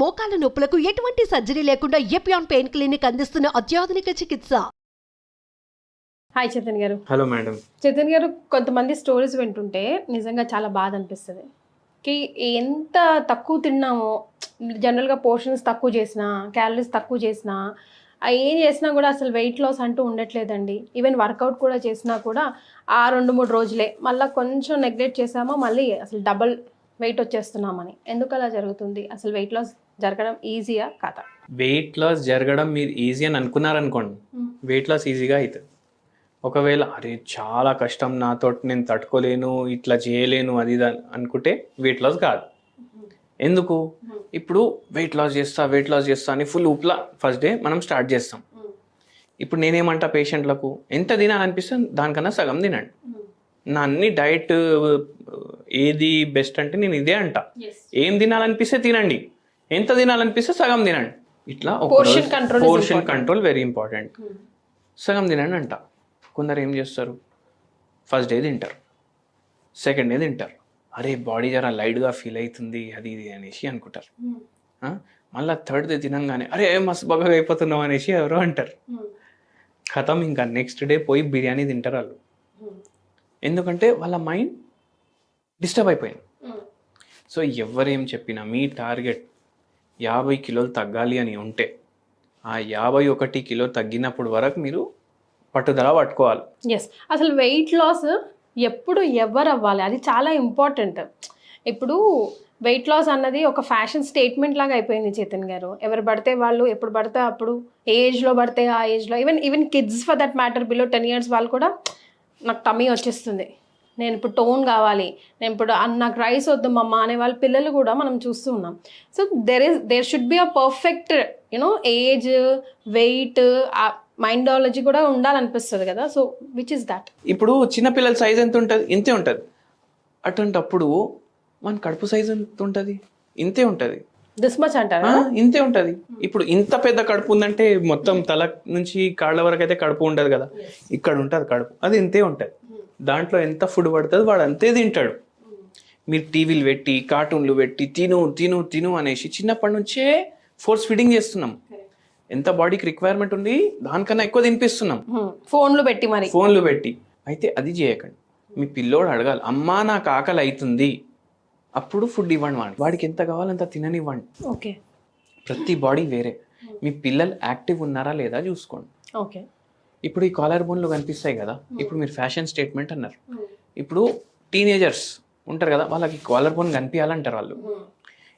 మోకాల నొప్పులకు ఎటువంటి సర్జరీ లేకుండా ఎపియాన్ పెయిన్ క్లినిక్ అందిస్తున్న అత్యాధునిక చికిత్స. హాయ్ చైతన్య గారు. Hello madam. చైతన్య గారు, కొంతమంది స్టోరీస్ వింటుంటే నిజంగా చాలా బాధ అనిపిస్తుంది. ఎంత తక్కువ తిన్నామో, జనరల్గా పోర్షన్స్ తక్కువ చేసినా, క్యాలరీస్ తక్కువ చేసినా, ఏం చేసినా కూడా అసలు వెయిట్ లాస్ అంటూ ఉండట్లేదండి. ఈవెన్ వర్కౌట్ కూడా చేసినా కూడా ఆ 2-3 రోజులే, మళ్ళీ కొంచెం నెగ్లెక్ట్ చేసామో మళ్ళీ అసలు డబల్ వెయిట్ వచ్చేస్తున్నామని. ఎందుకు అలా జరుగుతుంది? అసలు వెయిట్ లాస్ జరగడం ఈజీయా కాదా? వెయిట్ లాస్ జరగడం మీరు ఈజీ అని అనుకున్నారనుకోండి, వెయిట్ లాస్ ఈజీగా అవుతుంది. ఒకవేళ అరే చాలా కష్టం, నాతో నేను తట్టుకోలేను, ఇట్లా చేయలేను, అది అనుకుంటే వెయిట్ లాస్ కాదు. ఎందుకు? ఇప్పుడు వెయిట్ లాస్ చేస్తా అని ఫుల్ ఊప్లా ఫస్ట్ డే మనం స్టార్ట్ చేస్తాం. ఇప్పుడు నేనేమంటా పేషెంట్లకు, ఎంత తినాలనిపిస్తే దానికన్నా సగం తినండి. నా అన్ని డైట్ ఏది బెస్ట్ అంటే నేను ఇదే అంట. ఏం తినాలనిపిస్తే తినండి, ఎంత తినాలనిపిస్తే సగం తినండి. ఇట్లా పోర్షన్ కంట్రోల్ వెరీ ఇంపార్టెంట్. సగం తినండి అంట. కొందరు ఏం చేస్తారు, ఫస్ట్ డే తింటారు, సెకండ్ డే తింటారు, అరే బాడీ జరా లైట్గా ఫీల్ అవుతుంది అది ఇది అనేసి అనుకుంటారు. మళ్ళీ థర్డ్ డే తినంగానే అరే మస్తు బాగా అయిపోతున్నాం అనేసి ఎవరో అంటారు. ఖతం, ఇంకా నెక్స్ట్ డే పోయి బిర్యానీ తింటారు వాళ్ళు. ఎందుకంటే వాళ్ళ మైండ్ డిస్టర్బ్ అయిపోయింది. సో ఎవరేం చెప్పినా మీ టార్గెట్ 50 కిలోలు తగ్గాలి అని ఉంటే ఆ 51 కిలో తగ్గినప్పుడు వరకు మీరు పట్టుదల పట్టుకోవాలి. ఎస్, అసలు వెయిట్ లాస్ ఎప్పుడు ఎవరు అవ్వాలి, అది చాలా ఇంపార్టెంట్. ఇప్పుడు వెయిట్ లాస్ అన్నది ఒక ఫ్యాషన్ స్టేట్మెంట్ లాగా అయిపోయింది చైతన్య గారు. ఎవరు పడితే వాళ్ళు ఎప్పుడు పడితే అప్పుడు, ఏ ఏజ్లో పడితే ఆ ఏజ్లో, even kids for that matter, below 10 years వాళ్ళు కూడా నాకు టమ్మీ వచ్చేస్తుంది, నేను ఇప్పుడు టోన్ కావాలి, నేను ఇప్పుడు నాకు రైస్ వద్దు మమ్మ అనే వాళ్ళ పిల్లలు కూడా మనం చూస్తూ ఉన్నాం. So there should be a perfect age, weight, మైండాలజీ కూడా ఉండాలనిపిస్తుంది కదా. So which is that? ఇప్పుడు చిన్నపిల్లల సైజ్ ఎంత ఉంటుంది? ఇంతే ఉంటుంది. అటువంటప్పుడు మన కడుపు సైజ్ ఎంత ఉంటుంది? ఇంతే ఉంటుంది. దిస్ మచ్ అంటారా? ఇంతే ఉంటుంది. ఇప్పుడు ఇంత పెద్ద కడుపు ఉందంటే మొత్తం తల నుంచి కాళ్ళ వరకు అయితే కడుపు ఉండదు కదా, ఇక్కడ ఉంటుంది కడుపు, అది ఇంతే ఉంటుంది. దాంట్లో ఎంత ఫుడ్ పడుతుంది వాడు అంతే తింటాడు. మీరు టీవీలు పెట్టి కార్టూన్లు పెట్టి తిను తిను తిను అనేసి చిన్నప్పటి నుంచే ఫోర్స్ ఫీడింగ్ చేస్తున్నాం. ఎంత బాడీకి రిక్వైర్మెంట్ ఉంది దానికన్నా ఎక్కువ తినిపిస్తున్నాం ఫోన్లు పెట్టి. అయితే అది చేయకండి. మీ పిల్లోడు అడగాలి, అమ్మా నాకు ఆకలి అవుతుంది, అప్పుడు ఫుడ్ ఇవ్వండి. వాడికి ఎంత కావాలంత తిననివ్వండి. ఓకే, ప్రతి బాడీ వేరే. మీ పిల్లలు యాక్టివ్ ఉన్నారా లేదా చూసుకోండి. ఓకే, ఇప్పుడు ఈ కాలర్ బోన్లు కనిపిస్తాయి కదా, ఇప్పుడు మీరు ఫ్యాషన్ స్టేట్మెంట్ అన్నారు. ఇప్పుడు టీనేజర్స్ ఉంటారు కదా, వాళ్ళకి కాలర్ బోన్ కనిపించాలంటారు వాళ్ళు.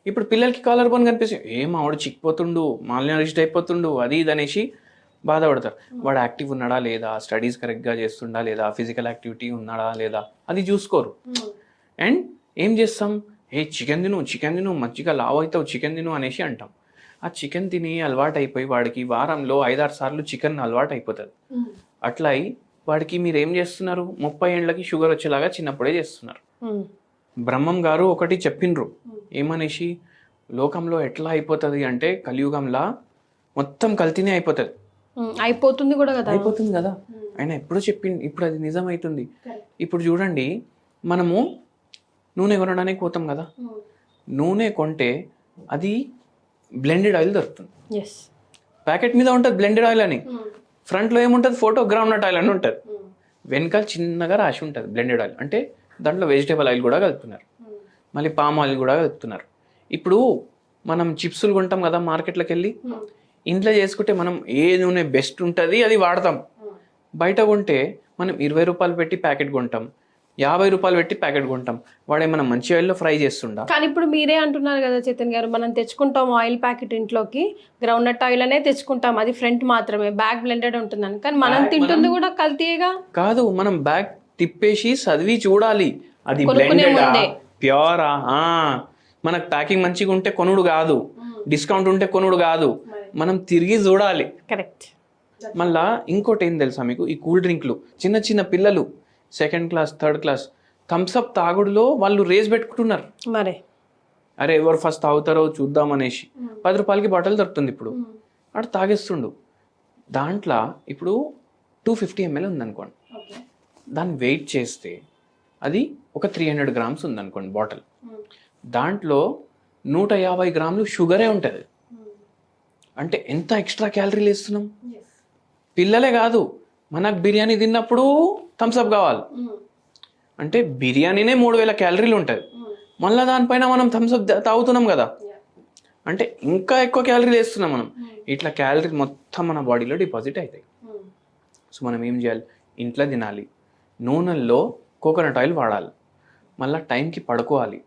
ఇప్పుడు పిల్లలకి కాలర్ బోన్ కనిపిస్తే ఏం ఆవిడ చిక్కిపోతుండు, మాల్న్యూరిష్డ్ అయిపోతుండు, అది ఇది అనేసి బాధపడతారు. వాడు యాక్టివ్ ఉన్నాడా లేదా, స్టడీస్ కరెక్ట్గా చేస్తుండా లేదా, ఫిజికల్ యాక్టివిటీ ఉన్నాడా లేదా, అది చూసుకోరు. అండ్ ఏం చేస్తాం, చికెన్ తిను మంచిగా లావు అవుతావు, చికెన్ తిను అనేసి అంటాం. ఆ చికెన్ తిని అలవాటు అయిపోయి వాడికి వారంలో 5-6 సార్లు చికెన్ అలవాటు అయిపోతుంది. అట్లా అయి వాడికి మీరు ఏం చేస్తున్నారు, 30 ఏళ్ళకి షుగర్ వచ్చేలాగా చిన్నప్పుడే చేస్తున్నారు. బ్రహ్మం గారు ఒకటి చెప్పిండ్రు, ఏమనేసి, లోకంలో ఎట్లా అయిపోతుంది అంటే కలియుగంలా మొత్తం కల్తీనే అయిపోతుంది కదా. ఆయన ఎప్పుడు చెప్పింది, ఇప్పుడు అది నిజం అవుతుంది. ఇప్పుడు చూడండి, మనము నూనె కొనడానికి పోతాం కదా, నూనె కొంటే అది బ్లెండెడ్ ఆయిల్ దొరుకుతుంది. ప్యాకెట్ మీద ఉంటుంది బ్లెండెడ్ ఆయిల్ అని, ఫ్రంట్లో ఏముంటుంది, ఫోటో గ్రౌండ్నట్ ఆయిల్ అని ఉంటుంది, వెనకాల చిన్నగా రాసి ఉంటుంది బ్లెండెడ్ ఆయిల్. అంటే దాంట్లో వెజిటేబుల్ ఆయిల్ కూడా కలుపుతున్నారు, మళ్ళీ పామ్ ఆయిల్ కూడా కలుపుతున్నారు. ఇప్పుడు మనం చిప్సులు కొంటాం కదా మార్కెట్లోకి వెళ్ళి, ఇంట్లో చేసుకుంటే మనం ఏ నూనె బెస్ట్ ఉంటుంది అది వాడతాం. బయట కొంటే మనం 20 రూపాయలు పెట్టి ప్యాకెట్ కొంటాం, 50 రూపాయలు పెట్టి ప్యాకెట్ కొంటాం. వాడేమన్నా మంచి ఆయిల్లో ఫ్రై చేస్తుండా? కానీ ఇప్పుడు మీరే అంటున్నారు కదా చైతన్య గారు, మనం తెచ్చుకుంటాం ఆయిల్ ప్యాకెట్ ఇంట్లోకి, గ్రౌండ్నట్ ఆయిల్ అనే తెచ్చుకుంటాం, అది ఫ్రంట్ మాత్రమే, బ్యాక్ బ్లెండెడ్ ఉంటుందని. కానీ మనం తింటుంది కూడా కల్తీగా కాదు. మనం బ్యాగ్ తిప్పేసి చదివి చూడాలి, అది బ్లెండెడా ప్యూరా. మనకు ప్యాకింగ్ మంచిగా ఉంటే కొనుడు కాదు, డిస్కౌంట్ ఉంటే కొనుడు కాదు, మనం తిరిగి చూడాలి. కరెక్ట్. మళ్ళా ఇంకోటి ఏం తెలుసా మీకు, ఈ కూల్ డ్రింక్లు చిన్న పిల్లలు 2nd class 3rd class Thums Up తాగుడులో వాళ్ళు రేస్ పెట్టుకుంటున్నారు. మరి అరే ఎవరు ఫస్ట్ తాగుతారో చూద్దాం అనేసి 10 రూపాయలకి బాటిల్ దొరుకుతుంది. ఇప్పుడు అటు తాగేస్తుండు. దాంట్లో ఇప్పుడు 250 ml ఉందనుకోండి, దాన్ని వెయిట్ చేస్తే అది ఒక 300 grams ఉందనుకోండి బాటిల్. దాంట్లో 150 గ్రాములు షుగరే ఉంటుంది. అంటే ఎంత ఎక్స్ట్రా క్యాలరీలు వేస్తున్నాం. పిల్లలే కాదు, మనకు బిర్యానీ తిన్నప్పుడు థమ్స్అప్ కావాలి. అంటే బిర్యానీనే 3000 క్యాలరీలు ఉంటుంది, మళ్ళీ దానిపైన మనం థమ్స్అప్ తాగుతున్నాం కదా, అంటే ఇంకా ఎక్కువ క్యాలరీలు వేస్తున్నాం మనం. ఇట్లా క్యాలరీ మొత్తం మన బాడీలో డిపాజిట్ అవుతాయి. సో మనం ఏం చేయాలి, ఇంట్లో తినాలి, నూనెల్లో కోకోనట్ ఆయిల్ వాడాలి, మళ్ళీ టైంకి పడుకోవాలి.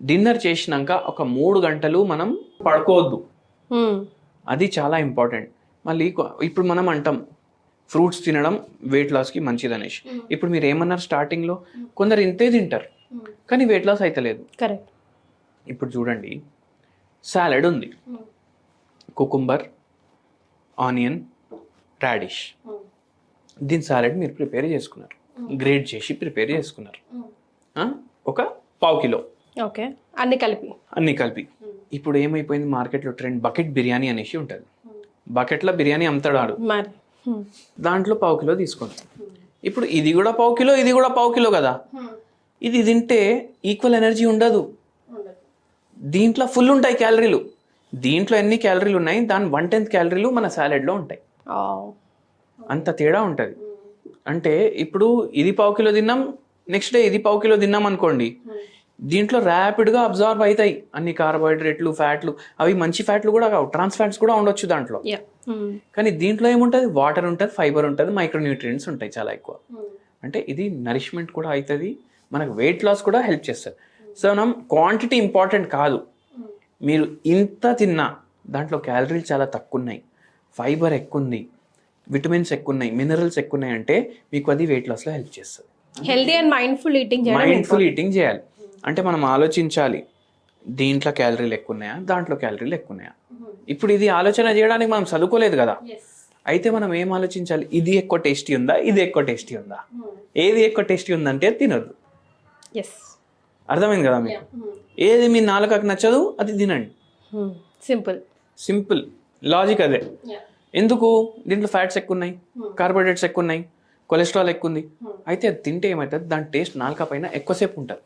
డిన్నర్ చేసినాక ఒక 3 గంటలు మనం పడుకోవద్దు, అది చాలా ఇంపార్టెంట్. మళ్ళీ ఇప్పుడు మనం అంటాం ఫ్రూట్స్ తినడం వెయిట్ లాస్కి మంచిది అనేసి. ఇప్పుడు మీరు ఏమన్నారు స్టార్టింగ్లో, కొందరు ఇంతే తింటారు కానీ వెయిట్ లాస్ అవుతలేదు. కరెక్ట్. ఇప్పుడు చూడండి, సాలడ్ ఉంది, కుకుంబర్, ఆనియన్, రాడిష్, దీని సాలడ్ మీరు ప్రిపేర్ చేసుకున్నారు, గ్రేట్ చేసి ప్రిపేర్ చేసుకున్నారు, ఒక 1/2 కిలో. ఓకే, అన్ని కలిపి. ఇప్పుడు ఏమైపోయింది, మార్కెట్లో ట్రెండ్ బకెట్ బిర్యానీ అనేసి ఉంటుంది. బకెట్లో బిర్యానీ అమ్ముతాడు, దాంట్లో 1/2 కిలో తీసుకోండి. ఇప్పుడు ఇది కూడా 1/2 కిలో, ఇది కూడా 1/2 కిలో కదా. ఇది తింటే ఈక్వల్ ఎనర్జీ ఉండదు, దీంట్లో ఫుల్ ఉంటాయి క్యాలరీలు. దీంట్లో ఎన్ని క్యాలరీలు ఉన్నాయి, దాని 1/10 క్యాలరీలు మన సాలెడ్లో ఉంటాయి. అంత తేడా ఉంటుంది. అంటే ఇప్పుడు ఇది 1/2 కిలో తిన్నాం, నెక్స్ట్ డే ఇది 1/2 కిలో తిన్నాం అనుకోండి, దీంట్లో ర్యాపిడ్గా అబ్జార్బ్ అవుతాయి అన్ని కార్బోహైడ్రేట్లు, ఫ్యాట్లు. అవి మంచి ఫ్యాట్లు కూడా కావు, ట్రాన్స్ ఫ్యాట్స్ కూడా ఉండొచ్చు దాంట్లో. కానీ దీంట్లో ఏముంటుంది, వాటర్ ఉంటుంది, ఫైబర్ ఉంటుంది, మైక్రోన్యూట్రియంట్స్ ఉంటాయి చాలా ఎక్కువ. అంటే ఇది నరిష్మెంట్ కూడా అవుతుంది, మనకు వెయిట్ లాస్ కూడా హెల్ప్ చేస్తుంది. సో మనం క్వాంటిటీ ఇంపార్టెంట్ కాదు, మీరు ఇంత తిన్నా దాంట్లో క్యాలరీలు చాలా తక్కువ ఉన్నాయి, ఫైబర్ ఎక్కువ ఉంది, విటమిన్స్ ఎక్కువ ఉన్నాయి, మినరల్స్ ఎక్కువ ఉన్నాయి అంటే మీకు అది వెయిట్ లాస్లో హెల్ప్ చేస్తుంది. హెల్దీ అండ్ మైండ్ఫుల్ ఈటింగ్ చేయాలి. అంటే మనం ఆలోచించాలి, దీంట్లో క్యాలరీలు ఎక్కువ ఉన్నాయా, దాంట్లో క్యాలరీలు ఎక్కువ ఉన్నాయా. ఇప్పుడు ఇది ఆలోచన చేయడానికి మనం చదువుకోలేదు కదా, అయితే మనం ఏం ఆలోచించాలి, ఇది ఎక్కువ టేస్టీ ఉందా, ఇది ఎక్కువ టేస్టీ ఉందా, ఏది ఎక్కువ టేస్టీ ఉందంటే తినొద్దు. అర్థమైంది కదా మీకు, ఏది మీ నాలుకకు నచ్చదు అది తినండి. సింపుల్ లాజిక్ అదే. ఎందుకు, దీంట్లో ఫ్యాట్స్ ఎక్కువ ఉన్నాయి, కార్బోహైడ్రేట్స్ ఎక్కువ ఉన్నాయి, కొలెస్ట్రాల్ ఎక్కువ ఉంది. అయితే అది తింటే ఏమవుతుంది, దాని టేస్ట్ నాలుక పైన ఎక్కువసేపు ఉంటుంది.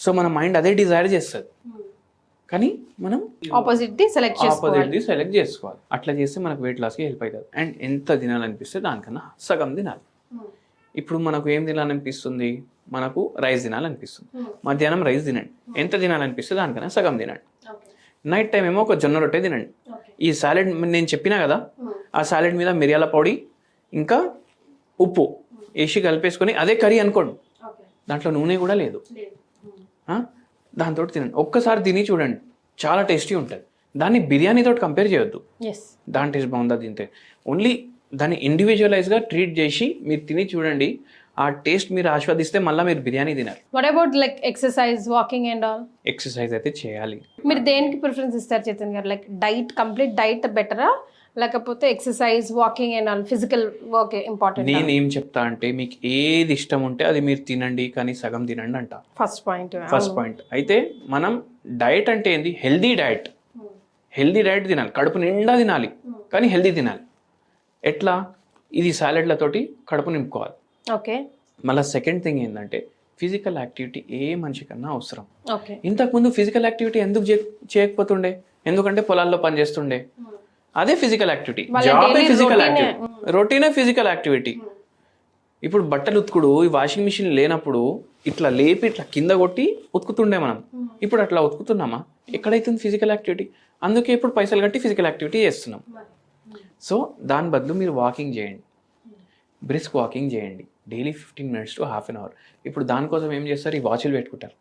సో మన మైండ్ అదే డిజైర్ చేస్తుంది, కానీ మనం ఆపోజిట్ సెలెక్ట్ చేసుకోవాలి. అట్లా చేస్తే మనకు వెయిట్ లాస్కి హెల్ప్ అవుతుంది. అండ్ ఎంత తినాలనిపిస్తే దానికన్నా సగం తినాలి. ఇప్పుడు మనకు ఏం తినాలనిపిస్తుంది, మనకు రైస్ తినాలనిపిస్తుంది, మధ్యాహ్నం రైస్ తినండి. ఎంత తినాలనిపిస్తే దానికన్నా సగం తినండి. నైట్ టైం ఏమో ఒక జొన్న రొట్టె తినండి. ఈ సాలెడ్ నేను చెప్పినా కదా, ఆ సాలెడ్ మీద మిరియాల పొడి ఇంకా ఉప్పు వేసి కలిపేసుకొని అదే కర్రీ అనుకోండి, దాంట్లో నూనె కూడా లేదు, దాంతో తినండి. ఒక్కసారి తిని చూడండి, చాలా టేస్టీ ఉంటుంది. దాన్ని బిర్యానీతో కంపేర్ చేయొద్దు, దాని టేస్ట్ బాగుందా తింటే. ఓన్లీ దాన్ని ఇండివిజువలైజ్గా ట్రీట్ చేసి మీరు తిని చూడండి, ఆ టేస్ట్ మీరు ఆస్వాదిస్తే మళ్ళీ మీరు బిర్యానీ తినారు. What about like exercise, walking and all? Exercise అయితే చేయాలి. మీరు దేనికి ప్రిఫరెన్స్ ఇస్తారు చేతన్ గారు? లైక్ డైట్, కంప్లీట్ డైట్ బెటరా, లేకపోతే exercise, walking and all, physical work important? నేను ఏం చెప్తా అంటే, మీకు ఏది ఇష్టం ఉంటే అది మీరు తినండి, కానీ సగం తినండి అంట. First point. అయితే మనం డైట్ అంటే ఏంది, హెల్దీ డైట్ తినాలి, కడుపు నిండా తినాలి, కానీ హెల్దీ తినాలి. ఎట్లా, ఇది సాలెడ్లతోటి కడుపు నింపుకోవాలి. ఓకే. మళ్ళీ సెకండ్ థింగ్ ఏంటంటే, ఫిజికల్ యాక్టివిటీ ఏ మనిషి కన్నా అవసరం. ఇంతకుముందు ఫిజికల్ యాక్టివిటీ ఎందుకు చేయకపోతుండే, ఎందుకంటే పొలాల్లో పనిచేస్తుండే, అదే ఫిజికల్ యాక్టివిటీ, జాబే ఫిజికల్ యాక్టివిటీ, రొటీనే ఫిజికల్ యాక్టివిటీ. ఇప్పుడు బట్టలు ఉతుకుడు, ఈ వాషింగ్ మిషన్ లేనప్పుడు ఇట్లా లేపి ఇట్లా కింద కొట్టి ఉతుకుతుండే మనం. ఇప్పుడు అట్లా ఉతుకుతున్నామా, ఎక్కడైతుంది ఫిజికల్ యాక్టివిటీ? అందుకే ఇప్పుడు పైసలు కట్టి ఫిజికల్ యాక్టివిటీ చేస్తున్నాం. సో దాని బదులు మీరు వాకింగ్ చేయండి, బ్రిస్క్ వాకింగ్ చేయండి, daily 15 minutes to half an hour. ఇప్పుడు దానికోసం ఏం చేస్తారు, ఈ వాచ్లు పెట్టుకుంటారు,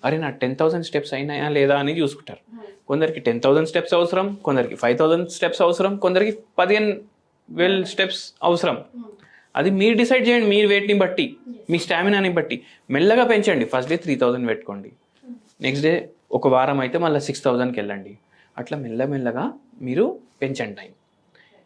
అరే నా 10,000 స్టెప్స్ అయినాయా లేదా అని చూసుకుంటారు. కొందరికి 10,000 స్టెప్స్ అవసరం, కొందరికి 5,000 స్టెప్స్ అవసరం, కొందరికి 15,000 స్టెప్స్ అవసరం. అది మీరు డిసైడ్ చేయండి, మీ వెయిట్ని బట్టి, మీ స్టామినాని బట్టి మెల్లగా పెంచండి. ఫస్ట్ డే 3,000 పెట్టుకోండి, నెక్స్ట్ డే ఒక వారం అయితే మళ్ళీ 6,000కి వెళ్ళండి. అట్లా మెల్లమెల్లగా మీరు పెంచండి టైం.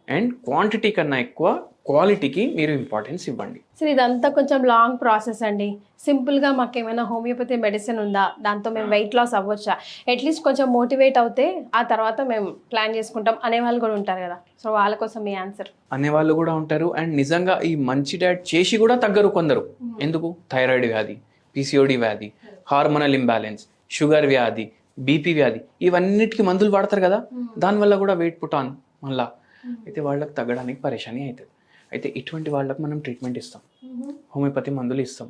అండ్ క్వాంటిటీ కన్నా ఎక్కువ క్వాలిటీకి మీరు ఇంపార్టెన్స్ ఇవ్వండి. సో ఇదంతా కొంచెం లాంగ్ ప్రాసెస్ అండి. సింపుల్గా మాకు ఏమైనా హోమియోపతి మెడిసిన్ ఉందా, దాంతో మేము వెయిట్ లాస్ అవ్వచ్చా, అట్లీస్ట్ కొంచెం మోటివేట్ అవుతే ఆ తర్వాత మేము ప్లాన్ చేసుకుంటాం అనేవాళ్ళు కూడా ఉంటారు కదా. సో వాళ్ళ కోసం మీ ఆన్సర్? అనేవాళ్ళు కూడా ఉంటారు. అండ్ నిజంగా ఈ మంచి డైట్ చేసి కూడా తగ్గరు కొందరు. ఎందుకు, థైరాయిడ్ వ్యాధి, పిసిఓడి వ్యాధి, హార్మోనల్ ఇంబ్యాలెన్స్, షుగర్ వ్యాధి, బీపీ వ్యాధి, ఇవన్నిటికీ మందులు వాడతారు కదా, దానివల్ల కూడా వెయిట్ పుట్ ఆన్ మళ్ళా అయితే వాళ్ళకి తగ్గడానికి పరేషాని అవుతుంది. అయితే ఇటువంటి వాళ్ళకి మనం ట్రీట్మెంట్ ఇస్తాం, హోమియోపతి మందులు ఇస్తాం.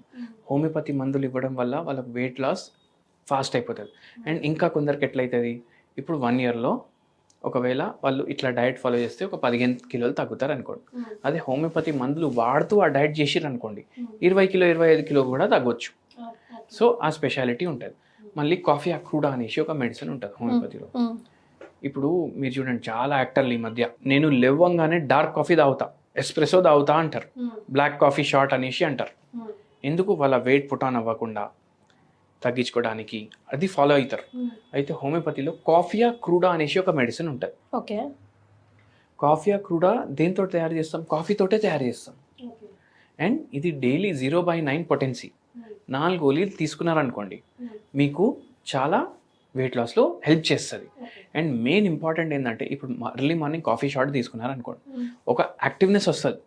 హోమియోపతి మందులు ఇవ్వడం వల్ల వాళ్ళకి వెయిట్ లాస్ ఫాస్ట్ అయిపోతుంది. అండ్ ఇంకా కొందరికి ఎట్లయితుంది, ఇప్పుడు 1 yearలో ఒకవేళ వాళ్ళు ఇట్లా డయట్ ఫాలో చేస్తే ఒక 15 కిలోలు తగ్గుతారు అనుకోండి. అదే హోమియోపతి మందులు వాడుతూ ఆ డయట్ చేసిర్రు అనుకోండి 20 కిలో 25 కిలో కూడా తగ్గొచ్చు. సో ఆ స్పెషాలిటీ ఉంటుంది. మళ్ళీ కాఫీ అక్రూడా అనేసి ఒక మెడిసిన్ ఉంటుంది హోమియోపతిలో. ఇప్పుడు మీరు చూడండి, చాలా యాక్టర్లు ఈ మధ్య నేను లేవంగానే డార్క్ కాఫీ తాగుతా, ఎస్ప్రెసో తాగుతా అంటారు, బ్లాక్ కాఫీ షార్ట్ అనేసి అంటారు. ఎందుకు? వాళ్ళ వెయిట్ పుటాన్ అవ్వకుండా తగ్గించుకోవడానికి అది ఫాలో అవుతారు. అయితే హోమియోపతిలో కాఫియా క్రూడా అనేసి ఒక మెడిసిన్ ఉంటుంది. ఓకే. కాఫియా క్రూడా దేంతో తయారు చేస్తాం? కాఫీతోటే తయారు చేస్తాం. అండ్ ఇది డైలీ 0/9 పొటెన్సీ 4 గోళీలు తీసుకున్నారనుకోండి, మీకు చాలా వెయిట్ లాస్లో హెల్ప్ చేస్తుంది. అండ్ మెయిన్ ఇంపార్టెంట్ ఏంటంటే, ఇప్పుడు ఎర్లీ మార్నింగ్ కాఫీ షాట్ తీసుకున్నారనుకోండి, ఒక యాక్టివ్నెస్ వస్తుంది.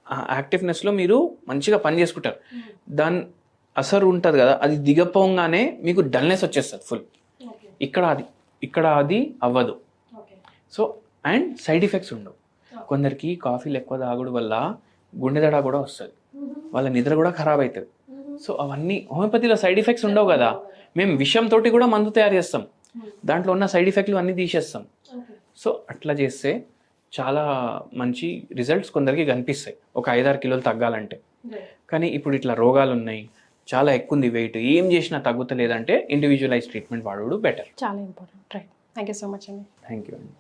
ఆ యాక్టివ్నెస్లో మీరు మంచిగా పని చేసుకుంటారు. దాని అసరు ఉంటుంది కదా, అది దిగపోగానే మీకు డల్నెస్ వచ్చేస్తుంది ఫుల్. ఇక్కడ అది అవ్వదు. సో అండ్ సైడ్ ఎఫెక్ట్స్ ఉండవు. కొందరికి కాఫీలు ఎక్కువ తాగుడు వల్ల గుండె దడ కూడా వస్తుంది, వాళ్ళ నిద్ర కూడా ఖరాబ్ అవుతుంది. సో అవన్నీ హోమియోపతిలో సైడ్ ఎఫెక్ట్స్ ఉండవు కదా. మేము విషంతో కూడా మందు తయారు చేస్తాం, దాంట్లో ఉన్న సైడ్ ఎఫెక్ట్లు అన్నీ తీసేస్తాం. సో అట్లా చేస్తే చాలా మంచి రిజల్ట్స్ కొందరికి కనిపిస్తాయి ఒక 5-6 కిలోలు తగ్గాలంటే. కానీ ఇప్పుడు ఇట్లా రోగాలు ఉన్నాయి, చాలా ఎక్కువ ఉంది వెయిట్, ఏం చేసినా తగ్గుతలేదంటే ఇండివిజువలైజ్ ట్రీట్మెంట్ వాడు బెటర్. చాలా important. Right. Thank you so much అండి. థ్యాంక్ యూ అండి.